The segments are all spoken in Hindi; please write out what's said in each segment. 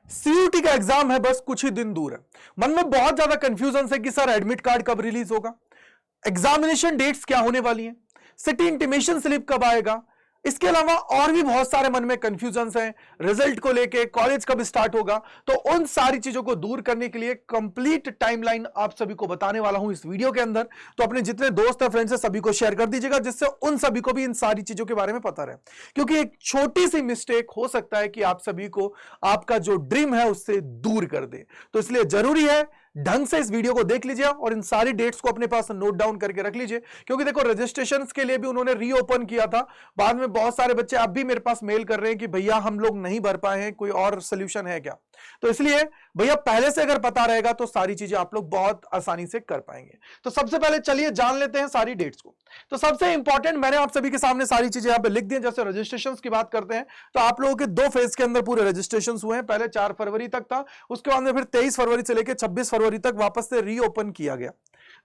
सीयूटी का एग्जाम है, बस कुछ ही दिन दूर है। मन में बहुत ज्यादा कंफ्यूजन है कि सर एडमिट कार्ड कब रिलीज होगा, एग्जामिनेशन डेट्स क्या होने वाली हैं, सिटी इंटीमेशन स्लिप कब आएगा, इसके अलावा और भी बहुत सारे मन में कंफ्यूजन्स हैं, रिजल्ट को लेके, कॉलेज कब स्टार्ट होगा। तो उन सारी चीजों को दूर करने के लिए कंप्लीट टाइमलाइन आप सभी को बताने वाला हूं इस वीडियो के अंदर। तो अपने जितने दोस्त हैं, फ्रेंड्स हैं, सभी को शेयर कर दीजिएगा, जिससे उन सभी को भी इन सारी चीजों के बारे में पता रहे। क्योंकि एक छोटी सी मिस्टेक हो सकता है कि आप सभी को आपका जो ड्रीम है उससे दूर कर दे। तो इसलिए जरूरी है ढंग से इस वीडियो को देख लीजिए और इन सारी डेट्स को अपने पास नोट डाउन करके रख लीजिए। क्योंकि देखो, रजिस्ट्रेशंस के लिए भी उन्होंने रीओपन किया था, बाद में बहुत सारे बच्चे अब भी मेरे पास मेल कर रहे हैं कि भैया हम लोग नहीं भर पाए हैं, कोई और सोल्यूशन है क्या। तो इसलिए भैया पहले से अगर पता रहेगा तो सारी चीजें आप लोग बहुत आसानी से कर पाएंगे। तो सबसे पहले चलिए जान लेते हैं सारी डेट्स को। तो सबसे इंपॉर्टेंट मैंने आप सभी के सामने सारी चीजें यहां पे लिख दी हैं। जैसे रजिस्ट्रेशंस की बात करते हैं तो आप लोगों के 2 फेज के अंदर पूरे रजिस्ट्रेशन हुए हैं। पहले 4 फरवरी तक था, उसके बाद में फिर 23 फरवरी से लेकर 26 फरवरी तक वापस से रीओपन किया गया।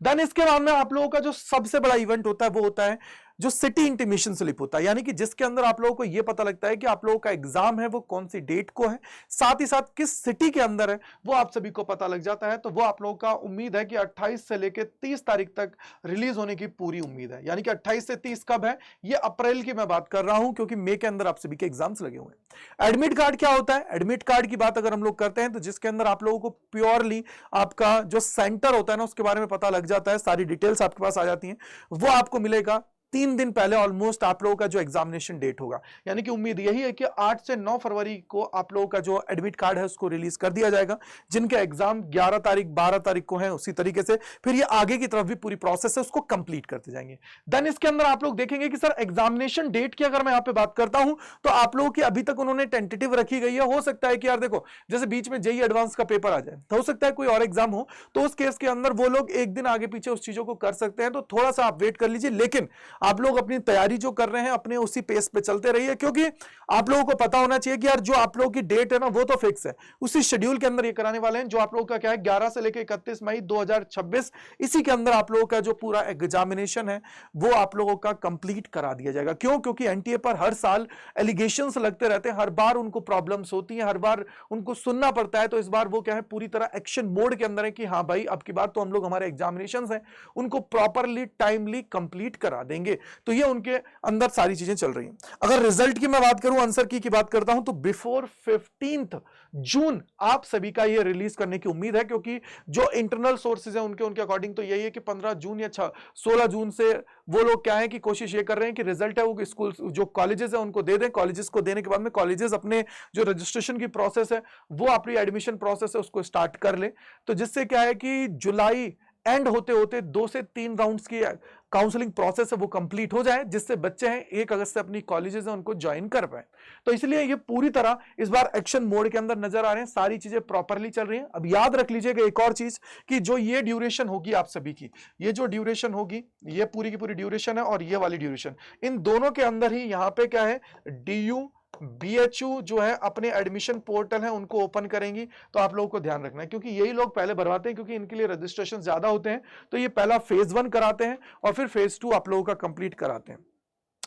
देन इसके बाद में आप लोगों का जो सबसे बड़ा इवेंट होता है वो होता है जो सिटी इंटीमेशन स्लिप होता है, यानी कि जिसके अंदर आप लोगों को यह पता लगता है कि आप लोगों का एग्जाम है वो कौन सी डेट को है, साथ ही साथ किस सिटी के अंदर है वो आप सभी को पता लग जाता है। तो वो आप लोगों का उम्मीद है कि 28 से लेकर 30 तारीख तक रिलीज होने की पूरी उम्मीद है। यानी कि 28 से 30 कब है, ये अप्रैल की मैं बात कर रहा हूं, क्योंकि मई के अंदर आप सभी के एग्जाम्स लगे हुए हैं। एडमिट कार्ड क्या होता है? एडमिट कार्ड की बात अगर हम लोग करते हैं तो जिसके अंदर आप लोगों को प्योरली आपका जो सेंटर होता है ना उसके बारे में पता लग जाता है, सारी डिटेल्स आपके पास आ जाती हैं। वो आपको मिलेगा 3 दिन पहले ऑलमोस्ट आप लोगों का जो एग्जामिनेशन डेट होगा। यानी कि उम्मीद यही है कि 8 से 9 फरवरी को आप लोगों का जो एडमिट कार्ड है उसको रिलीज कर दिया जाएगा। जिनके एग्जाम 11 तारीख 12 तारीख को है, उसी तरीके से फिर ये आगे की तरफ भी पूरी प्रोसेस है उसको कंप्लीट करते जाएंगे। देन इसके अंदर आप लोग देखेंगे कि सर एग्जामिनेशन डेट की अगर मैं यहां पे बात करता हूं तो आप लोगों की अभी तक उन्होंने टेंटेटिव रखी गई है। हो सकता है कि यार देखो, जैसे बीच में जेई एडवांस का पेपर आ जाए तो हो सकता है कोई और एग्जाम हो, तो उस केस के अंदर वो लोग एक दिन आगे पीछे उस चीजों को कर सकते हैं। तो थोड़ा सा आप वेट कर लीजिए, लेकिन आप लोग अपनी तैयारी जो कर रहे हैं अपने उसी पेस पे चलते रहिए। क्योंकि आप लोगों को पता होना चाहिए कि यार जो आप लोगों की डेट है ना वो तो फिक्स है, उसी शेड्यूल के अंदर ये कराने वाले हैं। जो आप लोगों का क्या है 11 से लेकर 31 मई 2026, इसी के अंदर आप लोगों का जो पूरा एग्जामिनेशन है वो आप लोगों का कंप्लीट करा दिया जाएगा। क्यों? क्योंकि एनटीए पर हर साल एलिगेशंस लगते रहते हैं, हर बार उनको प्रॉब्लम्स होती हैं, हर बार उनको सुनना पड़ता है। तो इस बार वो क्या है पूरी तरह एक्शन मोड के अंदर है कि हाँ भाई अब की बार तो हम लोग हमारे एग्जामिनेशंस हैं उनको प्रॉपरली टाइमली कंप्लीट करा देंगे। तो ये उनके अंदर सारी चीजें चल रही हैं। अगर रिजल्ट की मैं बात करूं, आंसर की बात करता हूं तो बिफोर 15 जून आप सभी का ये रिलीज करने की उम्मीद है। क्योंकि जो इंटरनल सोर्सेज हैं उनके अकॉर्डिंग तो यही है कि 15 जून या 16 जून से वो लोग क्या है कि कोशिश ये कर रहे हैं कि रिजल्ट है वो स्कूल जो कॉलेजेस है उनको दे दें। कॉलेजेस को देने के बाद में कॉलेजेस अपने जो रजिस्ट्रेशन की प्रोसेस है वो अपनी एडमिशन प्रोसेस है उसको स्टार्ट कर ले। तो जिससे क्या है कि जुलाई एंड होते होते 2 से 3 राउंड्स की काउंसलिंग प्रोसेस है वो कंप्लीट हो जाए, जिससे बच्चे हैं 1 अगस्त से अपनी कॉलेजेस हैं उनको ज्वाइन कर पाए। तो इसलिए ये पूरी तरह इस बार एक्शन मोड के अंदर नजर आ रहे हैं, सारी चीजें प्रॉपरली चल रही हैं। अब याद रख लीजिएगा एक और चीज कि जो ये ड्यूरेशन होगी आप सभी की, ये जो ड्यूरेशन होगी ये पूरी की पूरी ड्यूरेशन है और ये वाली ड्यूरेशन, इन दोनों के अंदर ही यहां पे क्या है डीयू बीएचयू जो है अपने एडमिशन पोर्टल है उनको ओपन करेंगी। तो आप लोगों को ध्यान रखना है क्योंकि यही लोग पहले भरवाते हैं, क्योंकि इनके लिए रजिस्ट्रेशन ज्यादा होते हैं। तो ये पहला फेज 1 कराते हैं और फिर फेज 2 आप लोगों का कंप्लीट कराते हैं,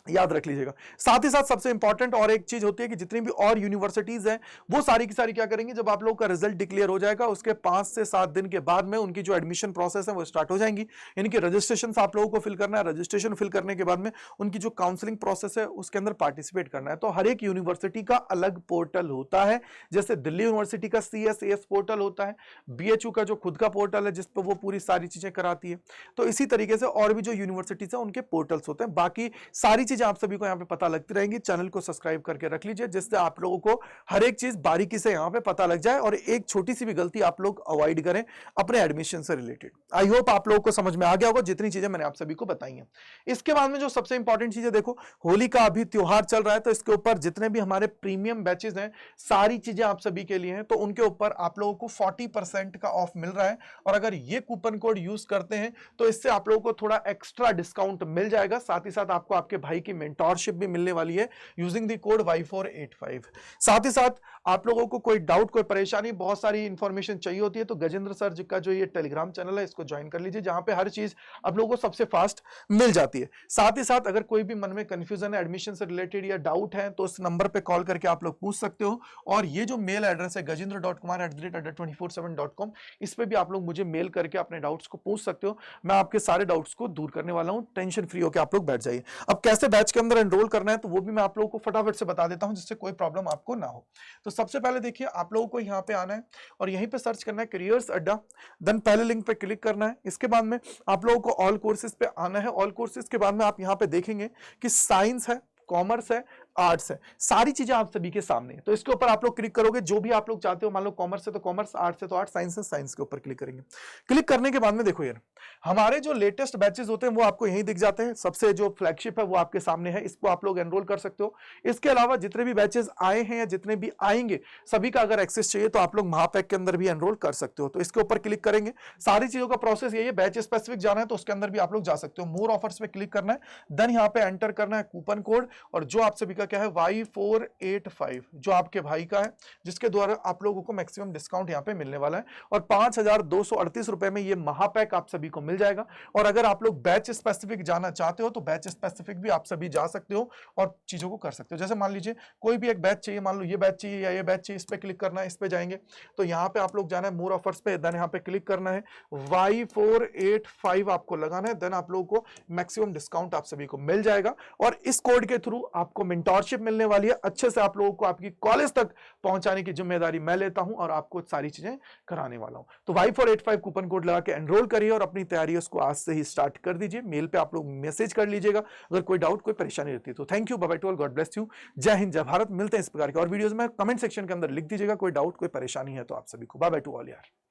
याद रख लीजिएगा। साथ ही साथ सबसे इंपॉर्टेंट और एक चीज होती है कि जितनी भी और यूनिवर्सिटीज हैं वो सारी की सारी क्या करेंगी, जब आप लोगों का रिजल्ट डिक्लेयर हो जाएगा उसके 5 से 7 दिन के बाद में उनकी जो एडमिशन प्रोसेस है वो स्टार्ट हो जाएंगी। यानी कि रजिस्ट्रेशन आप लोगों को फिल करना है, रजिस्ट्रेशन फिल करने के बाद में उनकी जो काउंसलिंग प्रोसेस है उसके अंदर पार्टिसिपेट करना है। तो हर एक यूनिवर्सिटी का अलग पोर्टल होता है। जैसे दिल्ली यूनिवर्सिटी का CSAS पोर्टल होता है, BHU का जो खुद का पोर्टल है जिसपे वो पूरी सारी चीजें कराती है। तो इसी तरीके से और भी जो यूनिवर्सिटीज है उनके पोर्टल्स होते हैं। बाकी सारी चीजें आप सभी को यहाँ पे पता लगती रहेंगी। चैनल को सब्सक्राइब करके रख लीजिए जिससे आप लोगों को हर एक चीज बारीकी से यहाँ पे पता लग जाए और एक छोटी सी भी गलती आप लोग अवॉइड करें अपने एडमिशन से रिलेटेड। आई होप आप लोगों को समझ में आ गया होगा जितनी चीजें मैंने आप सभी को बताई हैं। इसके बाद में जो सबसे इंपॉर्टेंट चीजें देखो, होली का अभी त्योहार चल रहा है तो इसके ऊपर जितने भी हमारे प्रीमियम बैचेस हैं सारी चीजें आप सभी के लिए हैं। तो उनके ऊपर आप लोगों को 40% का ऑफ मिल रहा है और अगर ये कूपन कोड यूज करते हैं तो इससे आप लोगों को थोड़ा एक्स्ट्रा डिस्काउंट मिल जाएगा। साथ ही साथ आपको आपके भाई की मेंटोरशिप भी मिलने वाली है यूजिंग द कोड Y485। साथ ही साथ आप लोगों को कोई डाउट, कोई परेशानी, बहुत सारी इंफॉर्मेशन चाहिए होती है तो गजेंद्र सर जी का जो ये टेलीग्राम चैनल है इसको ज्वाइन कर लीजिए, जहां पे हर चीज आप लोगों को सबसे फास्ट मिल जाती है। साथ ही साथ अगर कोई भी मन में कंफ्यूजन है एडमिशन से रिलेटेड या डाउट है तो इस नंबर पे कॉल करके आप लोग पूछ सकते हो। और ये जो मेल एड्रेस है gajendra.kumar@247.com, इस पे भी आप लोग मुझे मेल करके अपने डाउट्स को पूछ सकते हो। मैं आपके सारे डाउट्स को दूर करने वाला हूं, टेंशन फ्री होकर आप लोग बैठ जाइए। अब कैसे बैच के अंदर एनरोल करना है तो वो भी मैं आप लोगों को फटाफट से बता देता हूं, जिससे कोई प्रॉब्लम आपको ना हो। तो सबसे पहले देखिए, आप लोगों को यहाँ पे आना है और यहीं पे सर्च करना है करियर्स अड्डा, देन पहले लिंक पे क्लिक करना है। इसके बाद में आप लोगों को ऑल कोर्सेज पे आना है। ऑल कोर्सेज के बाद में आप यहाँ पे देखेंगे कि साइंस है, कॉमर्स है, आर्ट्स है, सारी चीजें आप सभी के सामने है। तो इसके ऊपर आप लोग क्लिक करोगे, जो भी आप लोग चाहते हो, मान लो कॉमर्स है तो कॉमर्स, आर्ट्स है तो आर्ट्स, साइंस है साइंस के ऊपर क्लिक करेंगे। क्लिक करने के बाद में देखो यार, हमारे जो लेटेस्ट बैचेस होते हैं वो आपको यहीं दिख जाते हैं। सबसे जो फ्लैगशिप है वो आपके सामने है, इसको आप लोग एनरोल कर सकते हो। इसके अलावा जितने भी बैचेस आए हैं या जितने भी आएंगे, सभी का अगर एक्सेस चाहिए तो आप लोग महापैक के अंदर भी एनरोल कर सकते हो। तो इसके ऊपर क्लिक करेंगे, सारी चीजों का प्रोसेस यही है। बैच स्पेसिफिक जाना है तो उसके अंदर भी आप लोग जा सकते हो। मोर ऑफर्स पे क्लिक करना है, देन यहाँ पे एंटर करना है कूपन कोड, और जो आप सभी का क्या है Y485, जो आपके भाई का है, जिसके द्वारा आप लोगों को मैक्सिमम डिस्काउंट यहाँ पे मिलने वाला है। और 5,238 रुपए में ये महापैक आप सभी को मिल जाएगा। और अगर आप लोग बैच स्पेसिफिक जाना चाहते हो तो बैच स्पेसिफिक भी आप सभी जा सकते हो और चीजों को कर सकते हो। जैसे मान लीजिए कोई भी एक बैच चाहिए, मान लो ये बैच चाहिए या ये बैच चाहिए, इस पे क्लिक करना है, इस पे जाएंगे तो यहाँ पे आप लोग जाना है मोर ऑफर्स पे, देन यहाँ पे क्लिक करना है, Y485 आपको लगाना है, देन आप लोगों को मैक्सिमम डिस्काउंट आप सभी को मिल जाएगा। और इस कोड के थ्रू आपको मेंटोरशिप मिलने वाली है, अच्छे से आप लोगों को आपकी कॉलेज तक पहुंचाने की जिम्मेदारी मैं लेता हूं और आपको सारी चीजें कराने वाला हूं। तो Y485 कूपन कोड लगा के एनरोल करिए और अपनी तैयारी उसको आज से ही स्टार्ट कर दीजिए। मेल पे आप लोग मैसेज कर लीजिएगा अगर कोई डाउट, कोई परेशानी रहती है तो। Thank you, bye bye to all, God bless you, जय हिंद, जय भारत। मिलते हैं इस प्रकार के और वीडियोस में। कमेंट सेक्शन के अंदर लिख दीजिएगा कोई डाउट, कोई परेशानी है तो आप सभी को। बाय बाय टू ऑल यार।